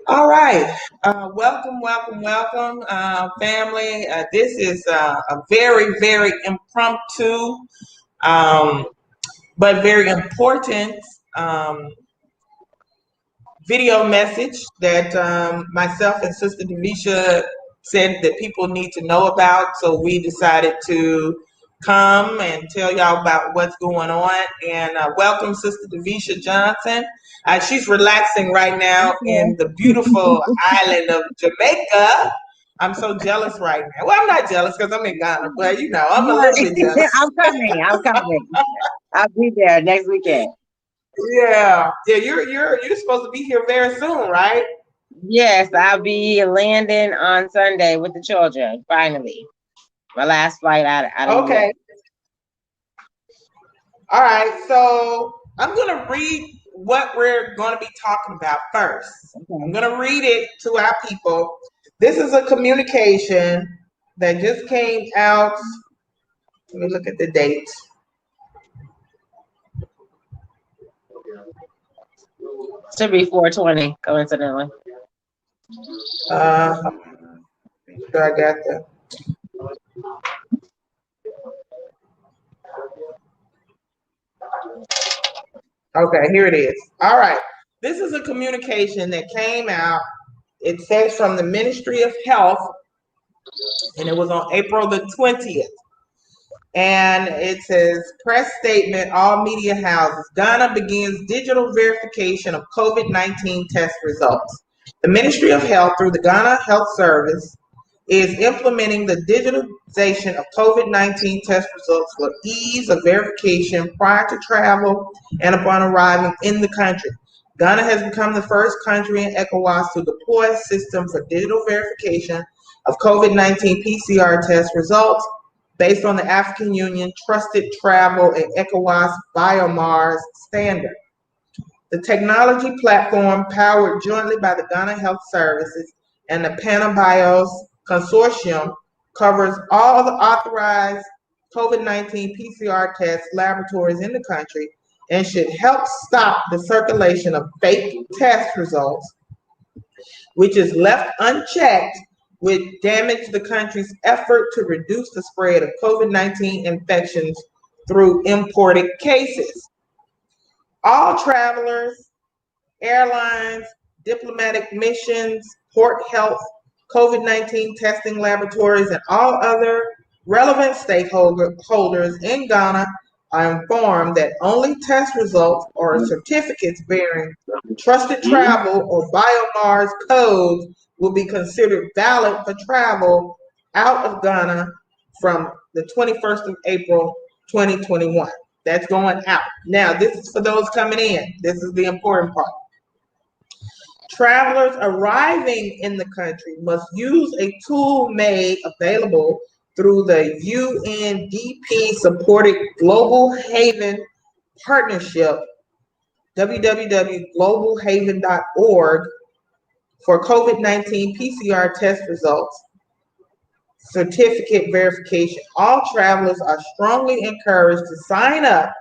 All right. Welcome, family. This is a very, very impromptu, um, but very important video message that myself and Sister Davisha said that people need to know about. So we decided to come and tell y'all about what's going on. And welcome, Sister Davisha Johnson. She's relaxing right now in the beautiful island of Jamaica. I'm so jealous right now. Well, I'm not jealous because I'm in Ghana, but I'm a little bit jealous. I'm coming. I'll be there next weekend. Yeah. You're supposed to be here very soon, right? Yes, I'll be landing on Sunday with the children. Finally, my last flight out of okay. here. All right. So I'm gonna read what we're going to be talking about first. Okay. I'm going to read it to our people. This is a communication that just came out. Let me look at the date. Should be 4/20, coincidentally. Sure I got that. Okay, here it is. All right. This is a communication that came out. It says from the Ministry of Health, and it was on April the 20th. And it says, press statement, all media houses. Ghana begins digital verification of COVID-19 test results. The Ministry of Health, through the Ghana Health Service, is implementing the digitalization of COVID-19 test results for ease of verification prior to travel and upon arriving in the country. Ghana has become the first country in ECOWAS to deploy a system for digital verification of COVID-19 PCR test results based on the African Union Trusted Travel and ECOWAS BioMars standard. The technology platform, powered jointly by the Ghana Health Services and the PanaBios Consortium, covers all the authorized COVID-19 PCR test laboratories in the country and should help stop the circulation of fake test results, which is left unchecked, would damage the country's effort to reduce the spread of COVID-19 infections through imported cases. All travelers, airlines, diplomatic missions, port health, COVID-19 testing laboratories, and all other relevant stakeholders in Ghana are informed that only test results or certificates bearing trusted travel or BioMars codes will be considered valid for travel out of Ghana from the 21st of April, 2021. That's going out. Now, this is for those coming in. This is the important part. Travelers arriving in the country must use a tool made available through the UNDP-supported Global Haven Partnership, www.globalhaven.org, for COVID-19 PCR test results certificate verification. All travelers are strongly encouraged to sign up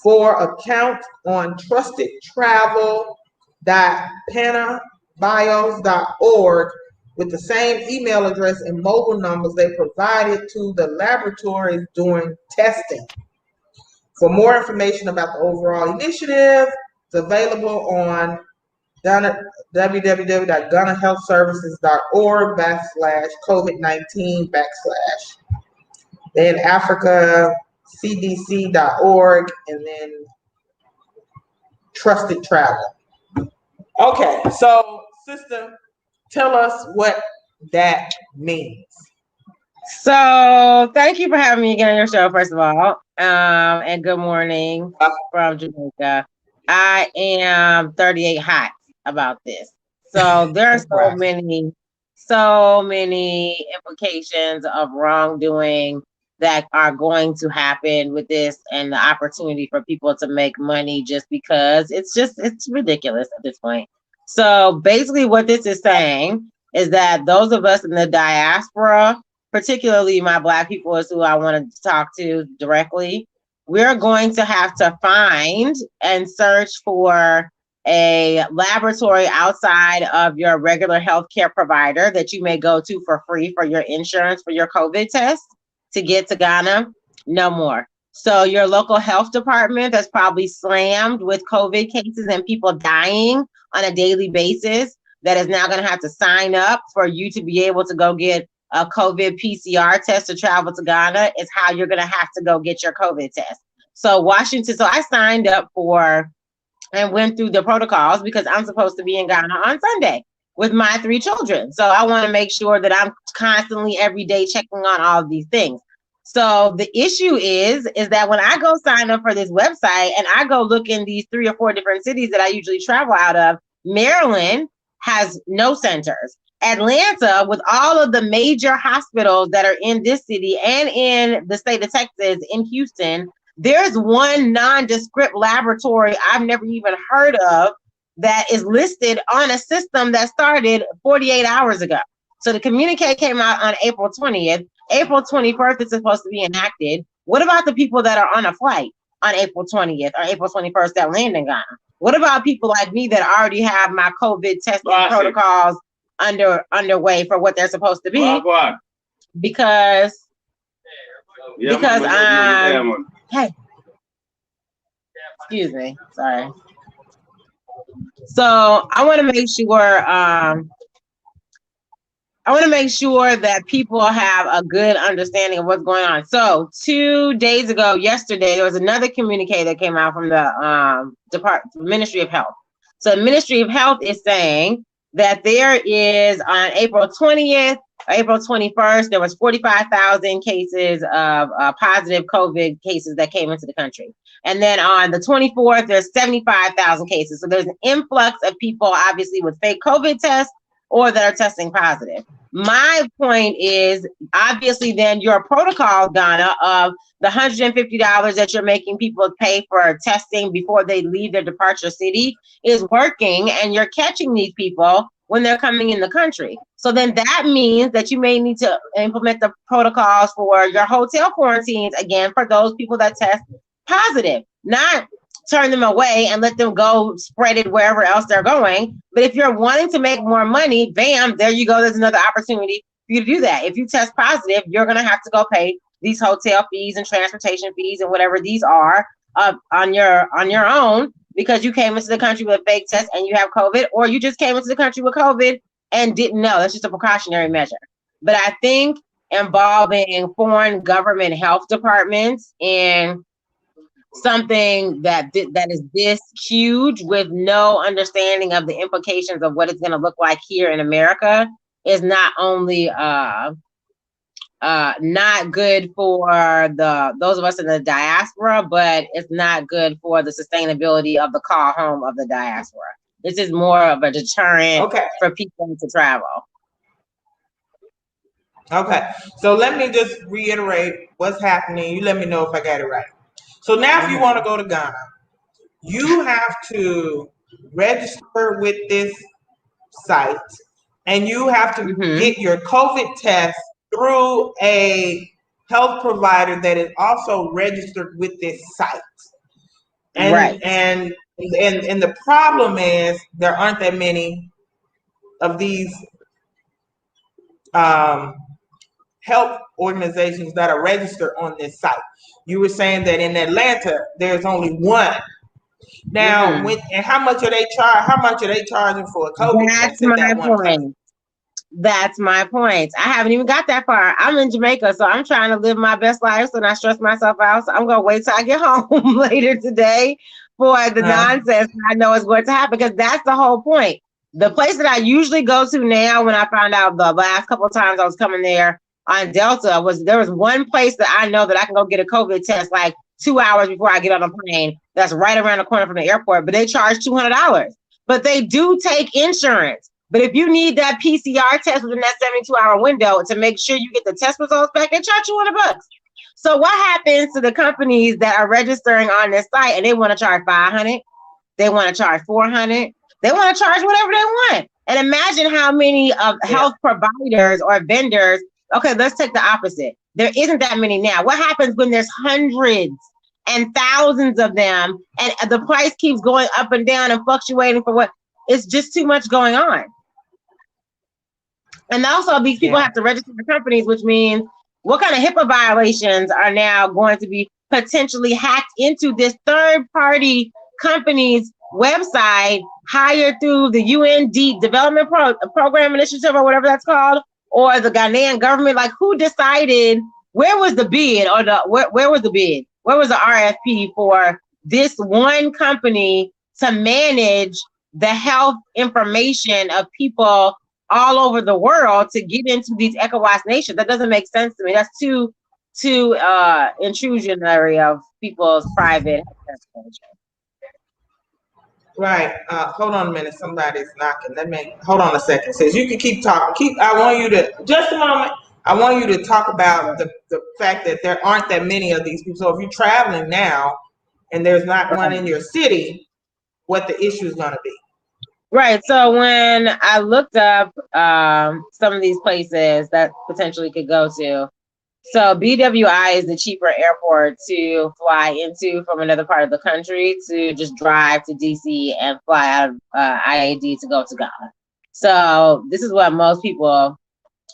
for accounts on trustedtravel.panabios.org with the same email address and mobile numbers they provided to the laboratories during testing. For more information about the overall initiative, it's available on www.ghanahealthservices.org/COVID-19/ then Africa CDC.org, and then Trusted Travel. Okay, so sister, tell us what that means. So thank you for having me again on your show, first of all. And good morning from Jamaica. I am 38 hot about this. So there are so many implications of wrongdoing that are going to happen with this, and the opportunity for people to make money just because it's ridiculous at this point. So basically what this is saying is that those of us in the diaspora, particularly my Black people, is who I wanted to talk to directly, we're going to have to find and search for a laboratory outside of your regular healthcare provider that you may go to for free for your insurance for your COVID test to get to Ghana. No more. So your local health department that's probably slammed with COVID cases and people dying on a daily basis that is now going to have to sign up for you to be able to go get a COVID PCR test to travel to Ghana is how you're going to have to go get your COVID test. So Washington, so I signed up for and went through the protocols because I'm supposed to be in Ghana on Sunday with my 3 children. So I want to make sure that I'm constantly every day checking on all of these things. So the issue is that when I go sign up for this website and I go look in these 3 or 4 different cities that I usually travel out of, Maryland has no centers. Atlanta, with all of the major hospitals that are in this city and in the state of Texas, in Houston, there's one nondescript laboratory I've never even heard of that is listed on a system that started 48 hours ago. So the communique came out on April 20th. April 21st is supposed to be enacted. What about the people that are on a flight on April 20th or April 21st that land in Ghana? What about people like me that already have my COVID testing protocols underway for what they're supposed to be? Because hey, excuse me, sorry. So I want to make sure that people have a good understanding of what's going on. So 2 days ago, yesterday, there was another communique that came out from the Ministry of Health. So the Ministry of Health is saying that there is on April 20th, April 21st, there was 45,000 cases of positive COVID cases that came into the country. And then on the 24th, there's 75,000 cases. So there's an influx of people, obviously, with fake COVID tests or that are testing positive. My point is, obviously, then your protocol, Ghana, of the $150 that you're making people pay for testing before they leave their departure city is working, and you're catching these people when they're coming in the country. So then that means that you may need to implement the protocols for your hotel quarantines again for those people that test positive, not turn them away and let them go spread it wherever else they're going. But if you're wanting to make more money, bam, there you go. There's another opportunity for you to do that. If you test positive, you're going to have to go pay these hotel fees and transportation fees and whatever these are on your own because you came into the country with a fake test and you have COVID, or you just came into the country with COVID and didn't know. That's just a precautionary measure. But I think involving foreign government health departments in something that is this huge with no understanding of the implications of what it's going to look like here in America is not only not good for those of us in the diaspora, but it's not good for the sustainability of the call home of the diaspora. This is more of a deterrent for people to travel. Okay, so let me just reiterate what's happening. You let me know if I got it right. So now if you want to go to Ghana, you have to register with this site and you have to get your COVID test through a health provider that is also registered with this site. And the problem is there aren't that many of these health organizations that are registered on this site. You were saying that in Atlanta there's only one. Now, and how much are they charging for a COVID test? That's my point. I haven't even got that far. I'm in Jamaica, so I'm trying to live my best life so not stress myself out. So I'm gonna wait till I get home later today for the nonsense I know is going to happen, because that's the whole point. The place that I usually go to now, when I found out the last couple of times I was coming there on Delta, there was one place that I know that I can go get a COVID test like 2 hours before I get on a plane. That's right around the corner from the airport, but they charge $200. But they do take insurance. But if you need that PCR test within that 72-hour window to make sure you get the test results back, they charge $200. So what happens to the companies that are registering on this site and they want to charge $500? They want to charge $400? They want to charge whatever they want. And imagine how many of health providers or vendors. Okay, let's take the opposite. There isn't that many now. What happens when there's hundreds and thousands of them, and the price keeps going up and down and fluctuating for what? It's just too much going on. And also these people have to register for companies, which means what kind of HIPAA violations are now going to be potentially hacked into this third-party company's website hired through the UND Development Program Initiative or whatever that's called, or the Ghanaian government? Like, who decided, where was the bid, or where was the bid? Where was the RFP for this one company to manage the health information of people all over the world to get into these ECOWAS nations? That doesn't make sense to me. That's too intrusionary of people's private information. Right. Hold on a minute. Somebody's knocking. Hold on a second. Says you can keep talking. I want you to, just a moment. I want you to talk about the fact that there aren't that many of these people. So if you're traveling now and there's not one in your city, what the issue is going to be. Right. So when I looked up some of these places that potentially could go to, so BWI is the cheaper airport to fly into from another part of the country, to just drive to DC and fly out of IAD to go to Ghana. So this is what most people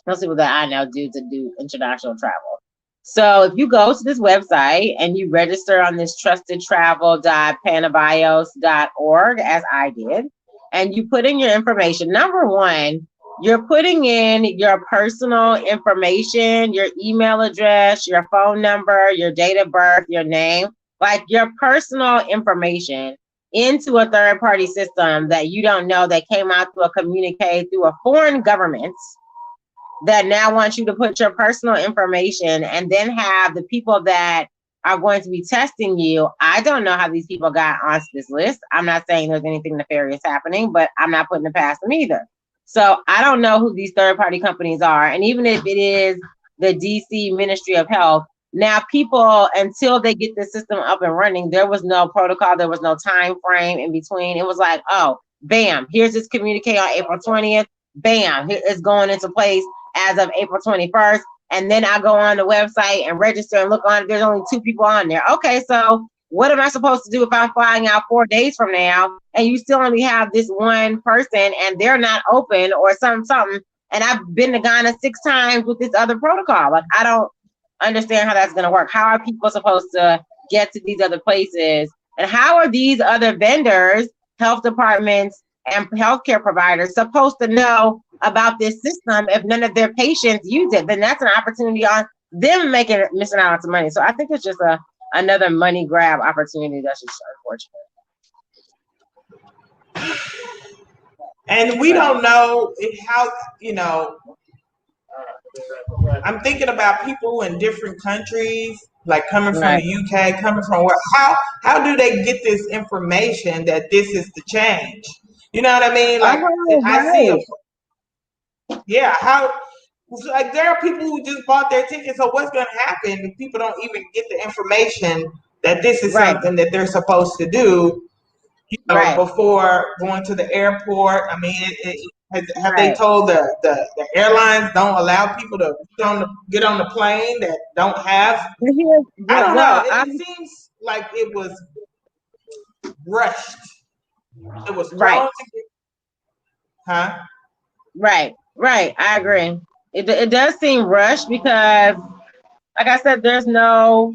that I know do to do international travel. So if you go to this website and you register on this trustedtravel.panavios.org, as I did, and you put in your information, number one, you're putting in your personal information, your email address, your phone number, your date of birth, your name, like your personal information into a third-party system that you don't know, that came out through a communique through a foreign government that now wants you to put your personal information, and then have the people that are going to be testing you. I don't know how these people got onto this list. I'm not saying there's anything nefarious happening, but I'm not putting it past them either. So I don't know who these third-party companies are. And even if it is the DC Ministry of Health, now people, until they get this system up and running, there was no protocol, there was no time frame in between. It was like, oh, bam, here's this communique on April 20th. Bam, it's going into place as of April 21st. And then I go on the website and register and look on it. There's only 2 people on there. Okay, so what am I supposed to do if I'm flying out 4 days from now and you still only have this one person and they're not open or something? And I've been to Ghana 6 times with this other protocol. Like, I don't understand how that's going to work. How are people supposed to get to these other places? And how are these other vendors, health departments, and healthcare providers supposed to know about this system if none of their patients use it? Then that's an opportunity on them missing out on some money. So I think it's just another money grab opportunity. That's just unfortunate. And we don't know how, I'm thinking about people in different countries, like coming from the UK, coming from where, how do they get this information that this is the change? You know what I mean? Like, like there are people who just bought their tickets. So what's going to happen if people don't even get the information that this is something that they're supposed to do, before going to the airport? I mean, have they told the airlines don't allow people to get on the plane that don't have? I don't know. It seems like it was rushed. It was thrown together. Right. I agree. It does seem rushed because, like I said, there's no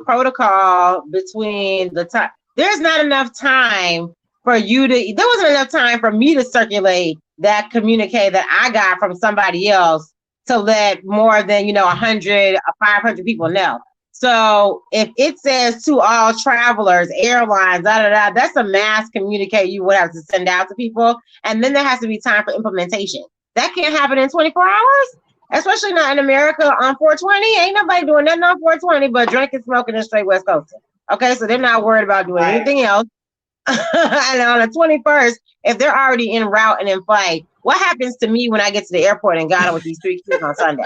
protocol between the time. There's not enough time for you to. There wasn't enough time for me to circulate that communique that I got from somebody else to let more than 100 or 500 people know. So if it says to all travelers, airlines, that's a mass communique you would have to send out to people. And then there has to be time for implementation. That can't happen in 24 hours, especially not in America on 420. Ain't nobody doing nothing on 420 but drinking, smoking, and straight West Coast. Okay, so they're not worried about doing anything else. And on the 21st, if they're already en route and in flight, what happens to me when I get to the airport in Ghana with these 3 kids on Sunday?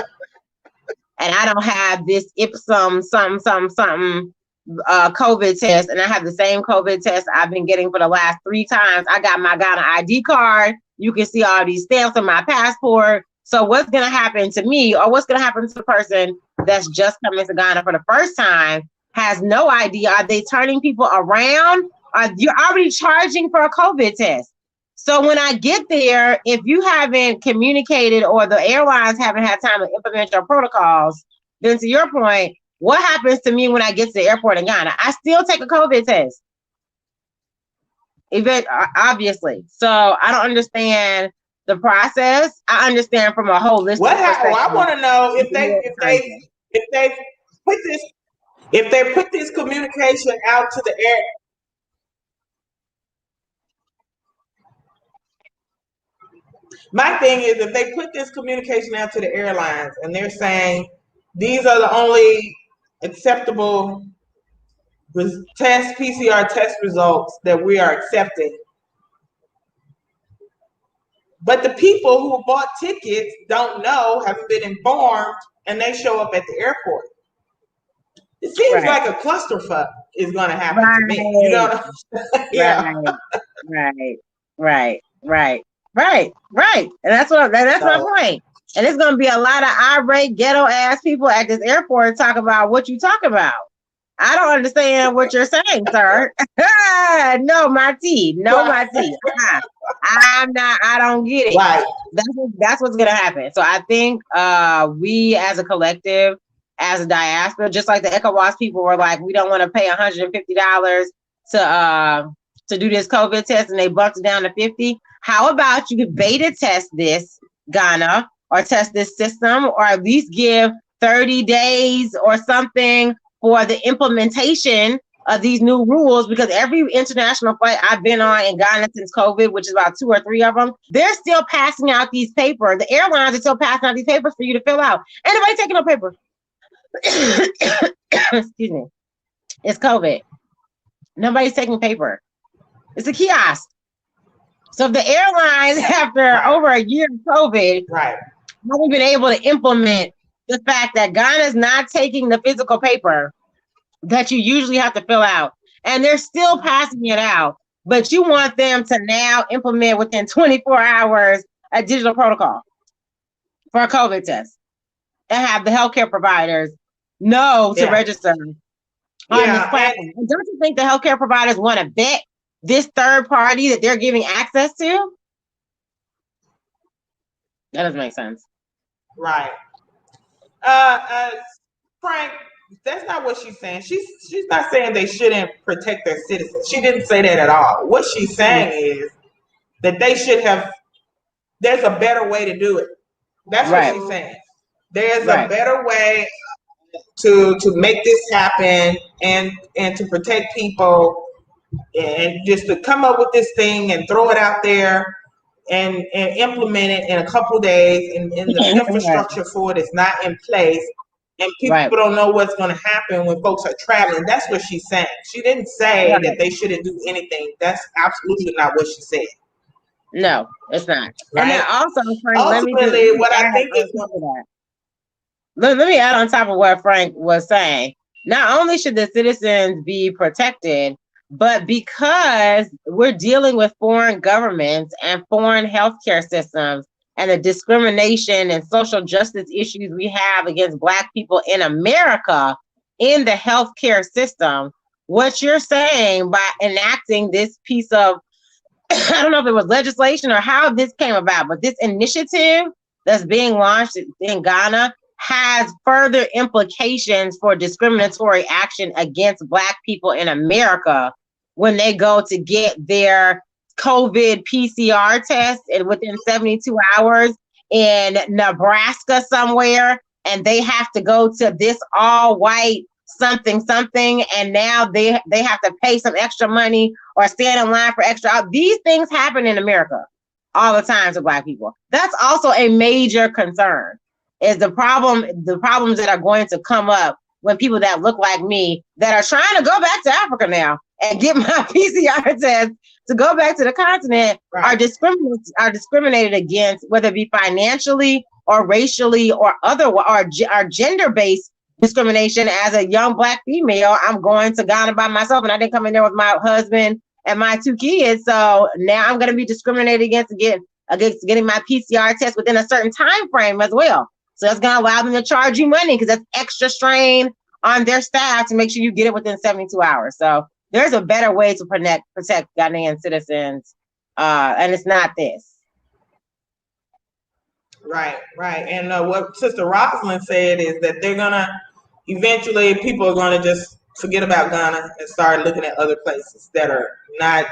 And I don't have this Ipsum something COVID test, and I have the same COVID test I've been getting for the last 3 times. I got my Ghana ID card. You can see all these stamps on my passport. So what's going to happen to me, or what's going to happen to the person that's just coming to Ghana for the first time, has no idea. Are they turning people around? You're already charging for a COVID test. So when I get there, if you haven't communicated or the airlines haven't had time to implement your protocols, then to your point, what happens to me when I get to the airport in Ghana? I still take a COVID test. Obviously. So I don't understand the process. I understand from a holistic perspective. I want to know if they put this communication out to the air. My thing is, if they put this communication out to the airlines and they're saying these are the only acceptable PCR test results that we are accepting, but the people who bought tickets don't know, haven't been informed, and they show up at the airport. It seems like a clusterfuck is going to happen to me. You know what I'm saying? Yeah. Right. And that's my point. And it's going to be a lot of irate, ghetto ass people at this airport talk about what you talk about. I don't understand what you're saying, sir. No, my tea. I don't get it. Right. That's what's going to happen. So I think we as a collective, as a diaspora, just like the ECOWAS people were like, we don't want to pay $150 to do this COVID test, and they bumped it down to $50. How about you beta test this, Ghana, or test this system, or at least give 30 days or something for the implementation of these new rules? Because every international flight I've been on in Ghana since COVID, which is about 2 or 3 of them, they're still passing out these papers. The airlines are still passing out these papers for you to fill out. Ain't nobody taking no paper. Excuse me. It's COVID. Nobody's taking paper. It's a kiosk. So if the airlines, after over a year of COVID, haven't been able to implement the fact that Ghana's not taking the physical paper that you usually have to fill out, and they're still passing it out, but you want them to now implement within 24 hours a digital protocol for a COVID test and have the healthcare providers know to register on this platform. And don't you think the healthcare providers want to vet this third party that they're giving access to? That doesn't make sense. Right. Frank, that's not what she's saying. She's not saying they shouldn't protect their citizens. She didn't say that at all. What she's saying is that they should have, there's a better way to do it. That's what she's saying. There's a better way to make this happen and to protect people, and just to come up with this thing and throw it out there and implement it in a couple of days, and the infrastructure for it is not in place, and people don't know what's going to happen when folks are traveling. That's what she's saying. She didn't say that they shouldn't do anything. That's absolutely not what she said. No, it's not. Right? And then also, Frank, let me add on top of what Frank was saying. Not only should the citizens be protected, but because we're dealing with foreign governments and foreign healthcare systems and the discrimination and social justice issues we have against Black people in America in the healthcare system, what you're saying by enacting this piece of, I don't know if it was legislation or how this came about, but this initiative that's being launched in Ghana has further implications for discriminatory action against Black people in America when they go to get their COVID PCR test, and within 72 hours in Nebraska somewhere, and they have to go to this all white something, and now they have to pay some extra money or stand in line for extra. These things happen in America all the time to Black people. That's also a major concern, is the problems that are going to come up when people that look like me that are trying to go back to Africa now and get my PCR test to go back to the continent are discriminated against, whether it be financially or racially or gender-based discrimination. As a young Black female, I'm going to Ghana by myself, and I didn't come in there with my husband and my 2 kids. So now I'm going to be discriminated against getting my PCR test within a certain time frame as well. So that's going to allow them to charge you money because that's extra strain on their staff to make sure you get it within 72 hours. So there's a better way to protect Ghanaian citizens, and it's not this. Right. And what Sister Rosalind said is that they're gonna eventually people are gonna just forget about Ghana and start looking at other places that are not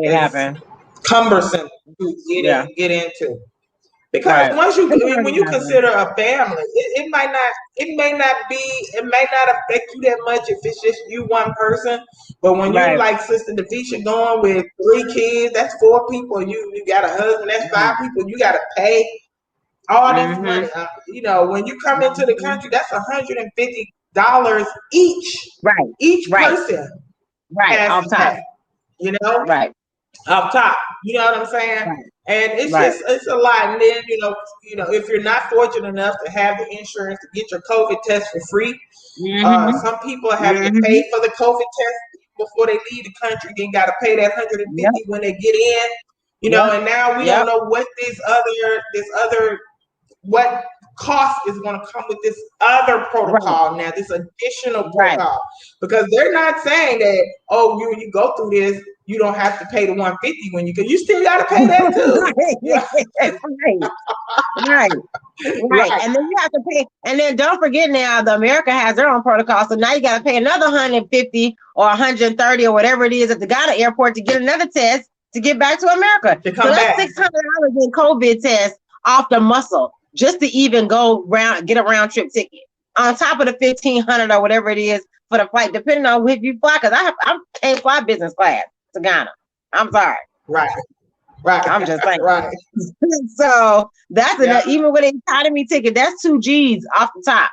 as cumbersome to get into. Because once when you consider a family, it may not affect you that much if it's just you one person. But when you're like Sister Davisha going with 3 kids, that's 4 people. You got a husband, that's 5 people. You got to pay all this money. When you come into the country, that's $150 each. Each person has to pay. Up top. You know what I'm saying? And it's it's a lot. And then, if you're not fortunate enough to have the insurance to get your COVID test for free, some people have to pay for the COVID test before they leave the country, then got to pay that $150 when they get in. And now we don't know what what cost is going to come with this other protocol now, this additional protocol, because they're not saying that, when you go through this, you don't have to pay the $150 when you still got to pay that too. Right. And then you have to pay, and then don't forget now, America has their own protocol, so now you got to pay another $150 or $130 or whatever it is at the Ghana airport to get another test to get back to America. So that's $600 in COVID test off the muscle, just to even get a round trip ticket, on top of the $1,500 or whatever it is for the flight, depending on if you fly. Because I can't fly business class to Ghana. I'm sorry. Right. I'm just saying. So that's even with an economy ticket, that's $2 off the top.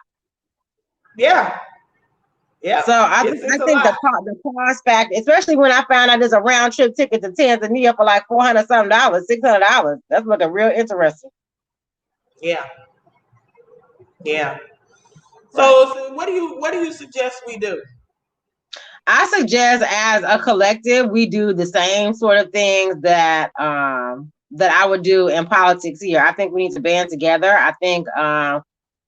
Yeah. So I think the cost factor, especially when I found out there's a round trip ticket to Tanzania for like $400 something, $600. That's looking real interesting. Yeah. So what do you suggest we do? I suggest, as a collective, we do the same sort of things that I would do in politics here. I think we need to band together. I think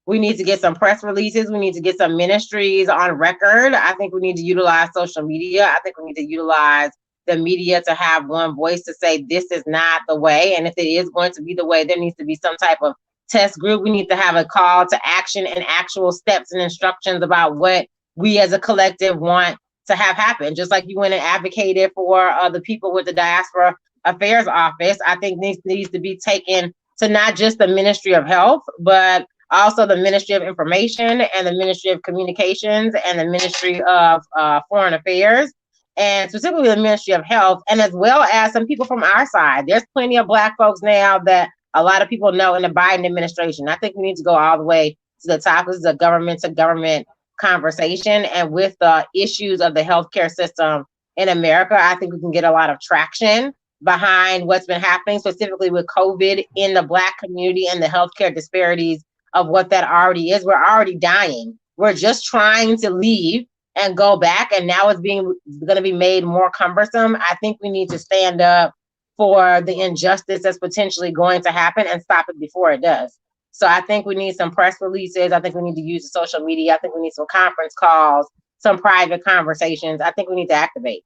we need to get some press releases. We need to get some ministries on record. I think we need to utilize social media. I think we need to utilize the media to have one voice to say this is not the way. And if it is going to be the way, there needs to be some type of test group. We need to have a call to action and actual steps and instructions about what we as a collective want to have happen. Just like you went and advocated for the people with the Diaspora Affairs Office, I think this needs to be taken to not just the Ministry of Health, but also the Ministry of Information and the Ministry of Communications and the Ministry of Foreign Affairs, and specifically the Ministry of Health, and as well as some people from our side. There's plenty of Black folks now that a lot of people know in the Biden administration. I think we need to go all the way to the top. This is a government-to-government conversation, and with the issues of the healthcare system in America, I think we can get a lot of traction behind what's been happening, specifically with COVID in the Black community and the healthcare disparities of what that already is. We're already dying. We're just trying to leave and go back, and now it's going to be made more cumbersome. I think we need to stand up for the injustice that's potentially going to happen and stop it before it does. So I think we need some press releases. I think we need to use the social media. I think we need some conference calls, some private conversations. I think we need to activate.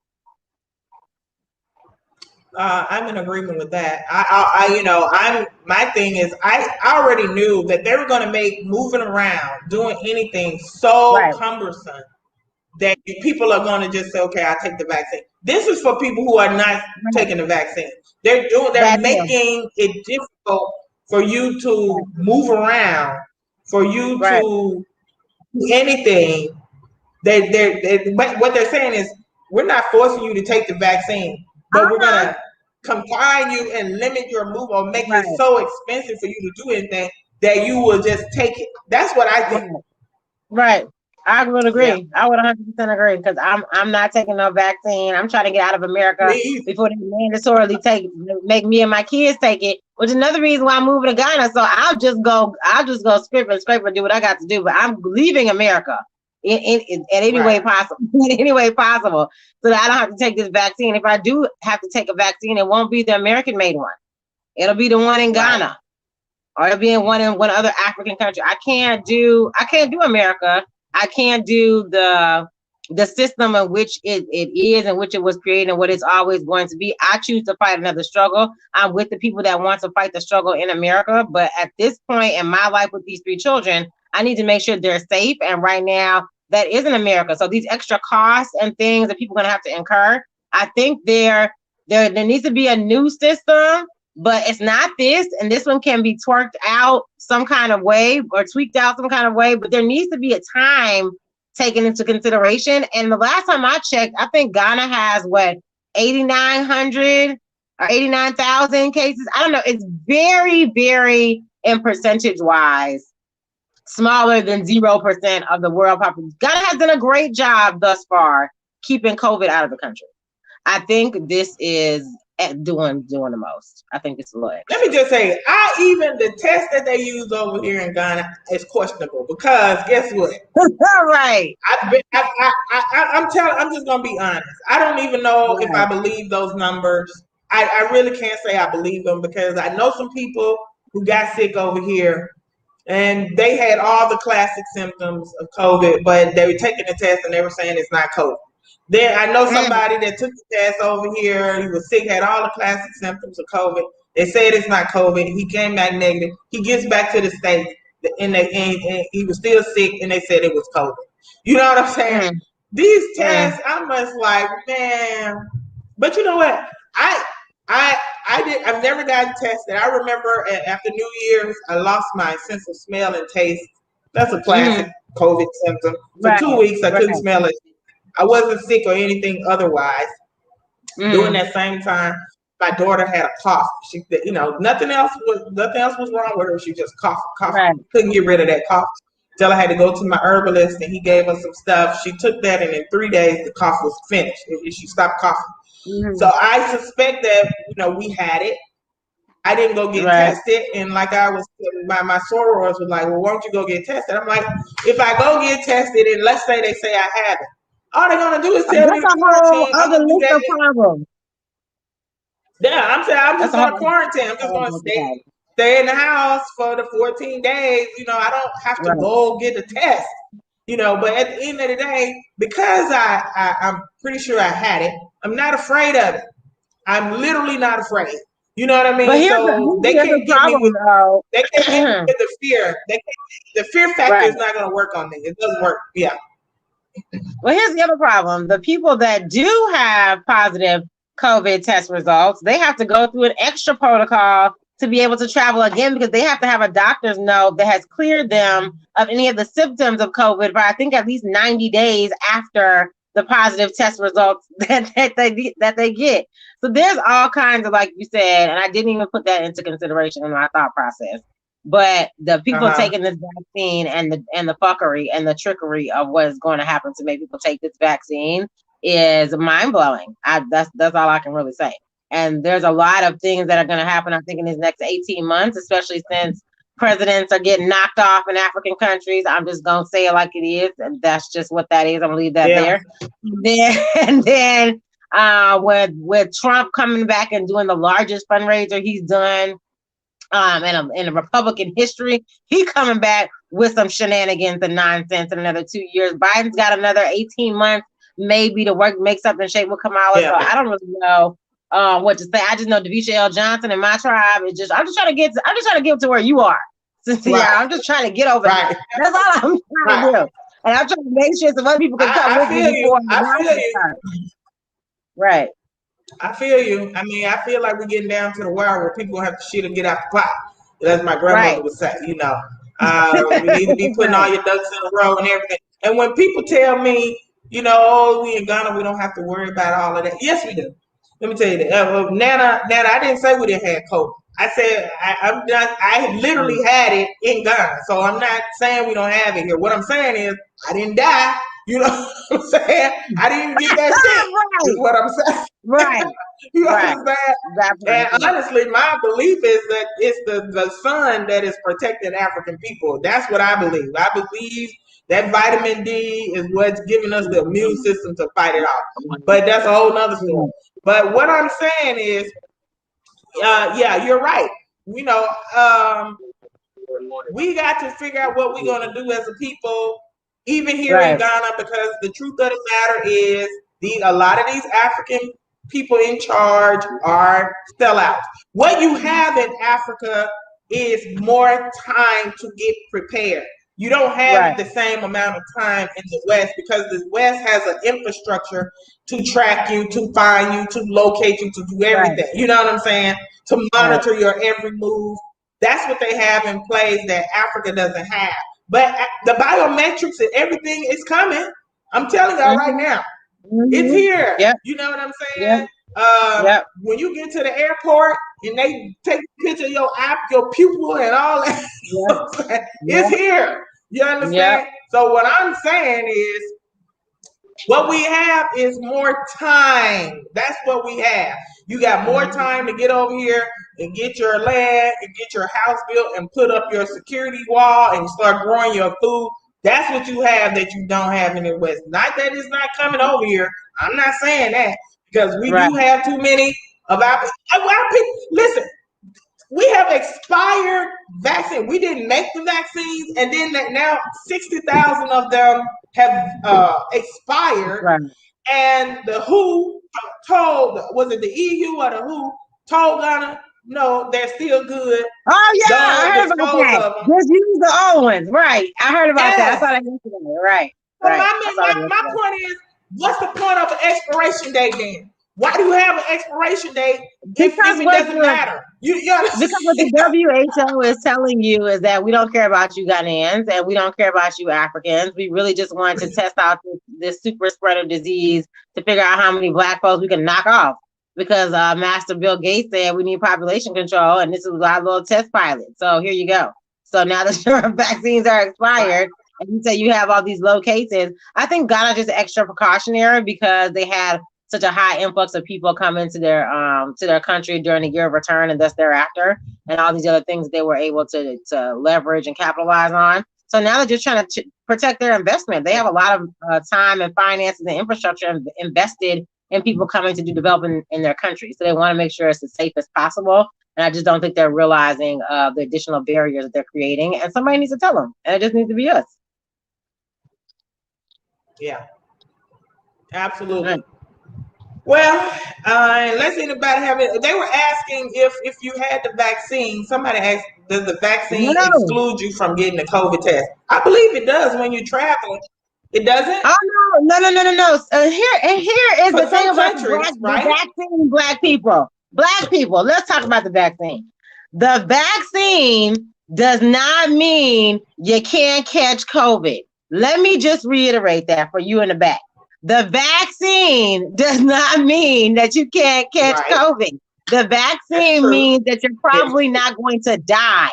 I'm in agreement with that. My thing is, I already knew that they were going to make moving around, doing anything so cumbersome that people are going to just say, okay, I'll take the vaccine. This is for people who are not taking the vaccine. They're making it difficult for you to move around, for you to do anything. What they're saying is, we're not forcing you to take the vaccine, but we're going to confine you and limit your move or make it so expensive for you to do anything that you will just take it. That's what I think. Right. I would agree. Yeah. I would 100% agree, because I'm not taking no vaccine. I'm trying to get out of America before they mandatorily make me and my kids take it, which is another reason why I'm moving to Ghana. So I'll just go scrape and do what I got to do. But I'm leaving America in any way possible, so that I don't have to take this vaccine. If I do have to take a vaccine, it won't be the American made one. It'll be the one in Ghana, or it'll be in one other African country. I can't do America I can't do the system in which it is, in which it was created, and what it's always going to be. I choose to fight another struggle. I'm with the people that want to fight the struggle in America. But at this point in my life with these 3 children, I need to make sure they're safe. And right now, that isn't America. So these extra costs and things that people are going to have to incur, I think there needs to be a new system, but it's not this. And this one can be twerked out some kind of way or tweaked out some kind of way. But there needs to be a time taken into consideration. And the last time I checked, I think Ghana has 8,900 or 89,000 cases. I don't know. It's very, very in percentage wise smaller than 0% of the world population. Ghana has done a great job thus far keeping COVID out of the country. I think this is doing the most. I think it's a little extra. Let me just say, the test that they use over here in Ghana is questionable because guess what? Right. I'm just gonna be honest. I don't even know if I believe those numbers. I really can't say I believe them because I know some people who got sick over here and they had all the classic symptoms of COVID, but they were taking the test and they were saying it's not COVID. Then I know somebody that took the test over here. He was sick, had all the classic symptoms of COVID. They said it's not COVID. He came back negative. He gets back to the States, and he was still sick, and they said it was COVID. You know what I'm saying? These tests, I'm just like, man. But you know what? I've never gotten tested. I remember after New Year's, I lost my sense of smell and taste. That's a classic COVID symptom. For 2 weeks, I couldn't smell it. I wasn't sick or anything otherwise. During that same time, my daughter had a cough. She, nothing else was wrong with her. She just coughed. Couldn't get rid of that cough. Till I had to go to my herbalist, and he gave us some stuff. She took that, and in 3 days, the cough was finished. She stopped coughing. So I suspect that we had it. I didn't go get tested, and like I was, my sorors was like, "Well, why don't you go get tested?" I'm like, if I go get tested, and let's say they say I have it. All they're gonna do is tell me to quarantine. Other list of problems. Yeah, I'm saying I'm just gonna quarantine. I'm just gonna stay in the house for the 14 days. I don't have to go get a test. But at the end of the day, because I'm pretty sure I had it, I'm not afraid of it. I'm literally not afraid. You know what I mean? But they can't get me with the fear. The fear factor is not gonna work on me. It doesn't work. Yeah. Well, here's the other problem. The people that do have positive COVID test results, they have to go through an extra protocol to be able to travel again because they have to have a doctor's note that has cleared them of any of the symptoms of COVID for I think at least 90 days after the positive test results that they get. So there's all kinds of, like you said, and I didn't even put that into consideration in my thought process. But the people taking this vaccine and the fuckery and the trickery of what is going to happen to make people take this vaccine is mind blowing. That's all I can really say. And there's a lot of things that are going to happen, I think, in these next 18 months, especially since presidents are getting knocked off in African countries. I'm just going to say it like it is. And that's just what that is. I'm going to leave that there. And then with Trump coming back and doing the largest fundraiser he's done in a Republican history, he coming back with some shenanigans and nonsense in another 2 years. Biden's got another 18 months maybe to make something shape with Kamala. So I don't really know what to say. I just know Davisha L. Johnson and my tribe is I'm just trying to get to where you are. Sista Yaa, I'm just trying to get over there. That's all I'm trying to do. And I'm trying to make sure some other people can come with me before Right. I feel you. I mean, I feel like we're getting down to the wire where people have to shit and get out the pot. As my grandmother would say, you need to be putting all your ducks in a row and everything. And when people tell me, we in Ghana, we don't have to worry about all of that. Yes, we do. Let me tell you that. Nana, I didn't say we didn't have COVID. I said I literally had it in Ghana. So I'm not saying we don't have it here. What I'm saying is I didn't die. You know what I'm saying? I didn't get that shit. Is what I'm saying. Right. You know what I'm saying? And honestly, my belief is that it's the sun that is protecting African people. That's what I believe. I believe that vitamin D is what's giving us the immune system to fight it off. But that's a whole nother story. But what I'm saying is, you're right. We got to figure out what we're going to do as a people even here in Ghana, because the truth of the matter is a lot of these African people in charge are sellouts. What you have in Africa is more time to get prepared. You don't have the same amount of time in the West, because the West has an infrastructure to track you, to find you, to locate you, to do everything. You know what I'm saying? To monitor your every move. That's what they have in place that Africa doesn't have. But the biometrics and everything is coming. I'm telling y'all right now. It's here. You know what I'm saying? When you get to the airport and they take a picture of your app, your pupil and all that, it's here. You understand? So what I'm saying is, what we have is more time. That's what we have. You got more time to get over here and get your land and get your house built and put up your security wall and start growing your food. That's what you have that you don't have in the West. Not that it's not coming over here. I'm not saying that, because we do have too many of our people. Listen, we have expired vaccine. We didn't make the vaccines, and then now 60,000 of them have expired. And the WHO told, was it the EU or the WHO told Ghana, no, they're still good. Oh yeah, I heard about that. Just use the old ones, right? I heard about that. I saw that yesterday. Right. So my point is, what's the point of an expiration date then? Why do you have an expiration date if it doesn't matter? Because what the WHO is telling you is that we don't care about you Ghanaians and we don't care about you Africans. We really just wanted to test out this super spreader disease to figure out how many Black folks we can knock off. Because Master Bill Gates said we need population control, and this is our little test pilot. So here you go. So now that your vaccines are expired, and you say you have all these low cases, I think Ghana just extra precautionary because they had such a high influx of people coming to their country during the year of return and thus thereafter, and all these other things they were able to leverage and capitalize on. So now they're just trying to protect their investment. They have a lot of time and finances and infrastructure invested in people coming to do development in their country. So they want to make sure it's as safe as possible. And I just don't think they're realizing the additional barriers that they're creating. And somebody needs to tell them. And it just needs to be us. Yeah, absolutely. Right. Well, unless anybody have it, they were asking if you had the vaccine. Somebody asked, does the vaccine exclude you from getting the COVID test? I believe it does when you travel. It doesn't? Oh no. Here is the thing about the vaccine, Black people. Black people, let's talk about the vaccine. The vaccine does not mean you can't catch COVID. Let me just reiterate that for you in the back. The vaccine does not mean that you can't catch COVID. The vaccine means that you're probably not going to die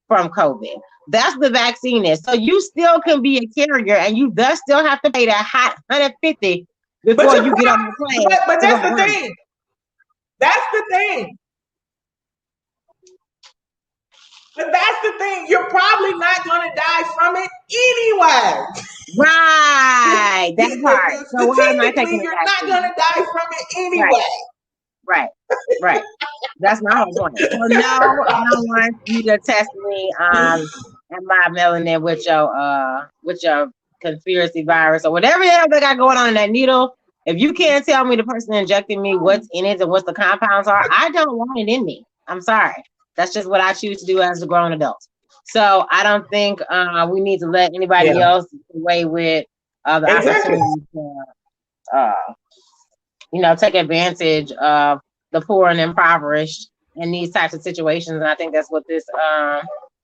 from COVID. That's the vaccine is. So you still can be a carrier, and you thus still have to pay that hot $150 before you get on the plane. But that's the thing. That's the thing. But that's the thing. You're probably not going to die from it anyway. Right. That part. So why am I taking you're not going to die from it anyway. Right. That's my whole point. So no, I don't want you to test me and my melanin with your conspiracy virus or whatever the hell they got going on in that needle. If you can't tell me the person injecting me what's in it and what the compounds are, I don't want it in me. I'm sorry. That's just what I choose to do as a grown adult. So I don't think we need to let anybody else away with the opportunity to, take advantage of the poor and impoverished in these types of situations. And I think that's what this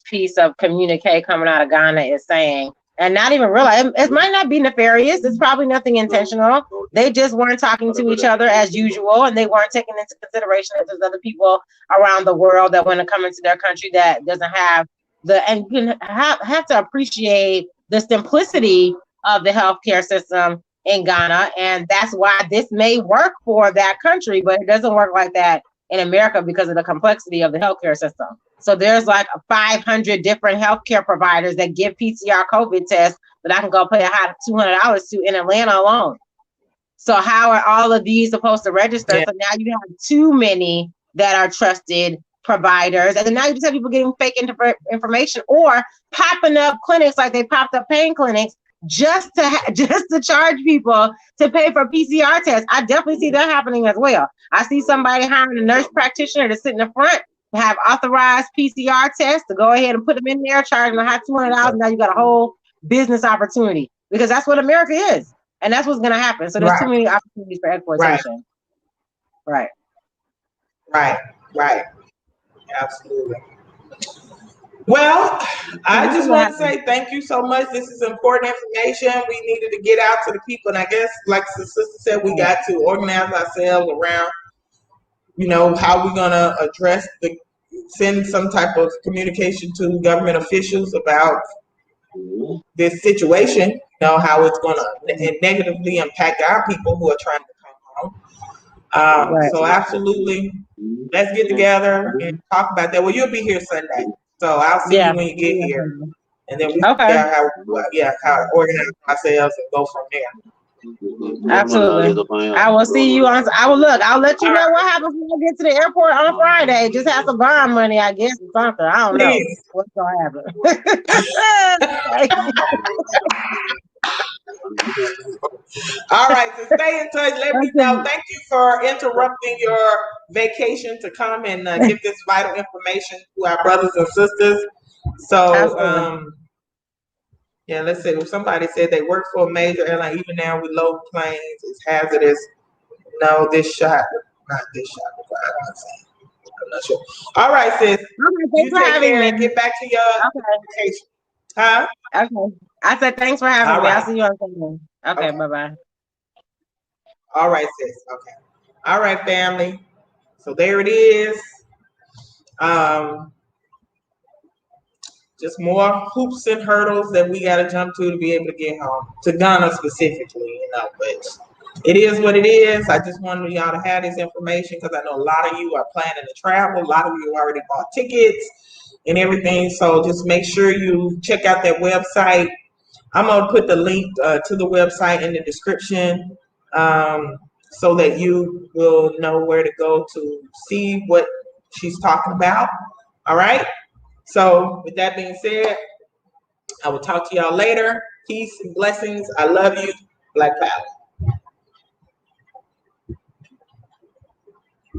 piece of communique coming out of Ghana is saying. And not even realize it might not be nefarious. It's probably nothing intentional. They just weren't talking to each other as usual, and they weren't taking into consideration that there's other people around the world that want to come into their country that doesn't have and you can have to appreciate the simplicity of the healthcare system in Ghana, and that's why this may work for that country, but it doesn't work like that in America because of the complexity of the healthcare system. So there's like 500 different healthcare providers that give PCR COVID tests that I can go pay $200 to in Atlanta alone. So how are all of these supposed to register? So now you have too many that are trusted providers, and then now you just have people getting fake information or popping up clinics like they popped up pain clinics just to charge people to pay for PCR tests. I definitely see that happening as well. I see somebody hiring a nurse practitioner to sit in the front to have authorized PCR tests to go ahead and put them in there, charging them high $200. Now you got a whole business opportunity because that's what America is, and that's what's going to happen. So there's too many opportunities for exploitation. Right. Absolutely. Well, I just want to say thank you so much. This is important information. We needed to get out to the people. And I guess, like the sister said, we got to organize ourselves around, how we're going to address send some type of communication to government officials about this situation, how it's going to negatively impact our people who are trying to come home. So absolutely, let's get together and talk about that. Well, you'll be here Sunday, so I'll see you when you get here, and then we figure out how to organize ourselves and go from there. Absolutely. I will see you on. I'll let you know what happens when I get to the airport on Friday. Just have some bond money, I guess, or something. I don't know what's gonna happen. All right, so stay in touch. Let me know. Thank you for interrupting your vacation to come and give this vital information to our brothers and sisters. So, let's see. If somebody said they work for a major airline, even now with low planes, it's hazardous. No, this shot, not this shot. I'm not sure. All right, sis. You take care and get back to your vacation. Huh? Okay. I said thanks for having me. I'll see you on Sunday. Okay, bye-bye. All right, sis. Okay. All right, family. So there it is. Just more hoops and hurdles that we got to jump to be able to get home, to Ghana specifically, but it is what it is. I just wanted y'all to have this information because I know a lot of you are planning to travel. A lot of you already bought tickets and everything. So just make sure you check out that website. I'm going to put the link to the website in the description so that you will know where to go to see what she's talking about. All right. So with that being said, I will talk to y'all later. Peace and blessings. I love you. Black Power.